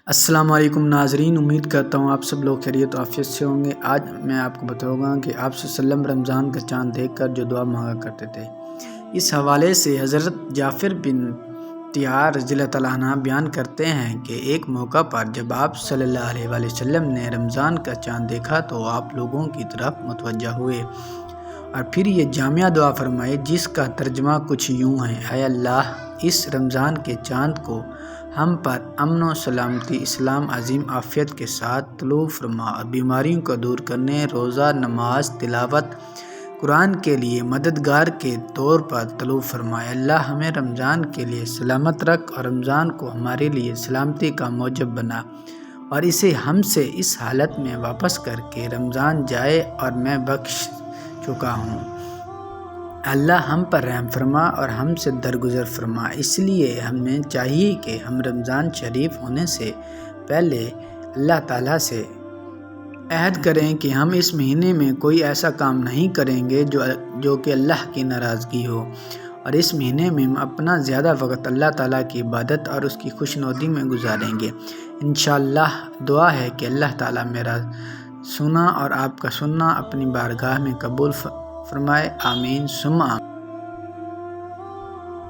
السلام علیکم ناظرین، امید کرتا ہوں آپ سب لوگ خیریت و عافیت سے ہوں گے۔ آج میں آپ کو بتاؤں گا کہ آپ صلی اللہ علیہ وسلم رمضان کا چاند دیکھ کر جو دعا مانگا کرتے تھے۔ اس حوالے سے حضرت جعفر بن طیار رضی اللہ تعالیٰ عنہ بیان کرتے ہیں کہ ایک موقع پر جب آپ صلی اللہ علیہ وسلم نے رمضان کا چاند دیکھا تو آپ لوگوں کی طرف متوجہ ہوئے اور پھر یہ جامعہ دعا فرمائے جس کا ترجمہ کچھ یوں ہے: اے اللہ، اس رمضان کے چاند کو ہم پر امن و سلامتی، اسلام، عظیم عافیت کے ساتھ طلوع فرما اور بیماریوں کو دور کرنے، روزہ، نماز، تلاوت قرآن کے لیے مددگار کے طور پر طلوع فرمائے۔ اللہ ہمیں رمضان کے لیے سلامت رکھ اور رمضان کو ہمارے لیے سلامتی کا موجب بنا اور اسے ہم سے اس حالت میں واپس کر کے رمضان جائے اور میں بخش چکا ہوں۔ اللہ ہم پر رحم فرما اور ہم سے درگزر فرما۔ اس لیے ہمیں چاہیے کہ ہم رمضان شریف ہونے سے پہلے اللہ تعالیٰ سے عہد کریں کہ ہم اس مہینے میں کوئی ایسا کام نہیں کریں گے جو کہ اللہ کی ناراضگی ہو، اور اس مہینے میں ہم اپنا زیادہ وقت اللہ تعالیٰ کی عبادت اور اس کی خوشنودی میں گزاریں گے۔ انشاءاللہ دعا ہے کہ اللہ تعالیٰ میرا سنا اور آپ کا سننا اپنی بارگاہ میں قبول فرمائے، آمین ثم آمین۔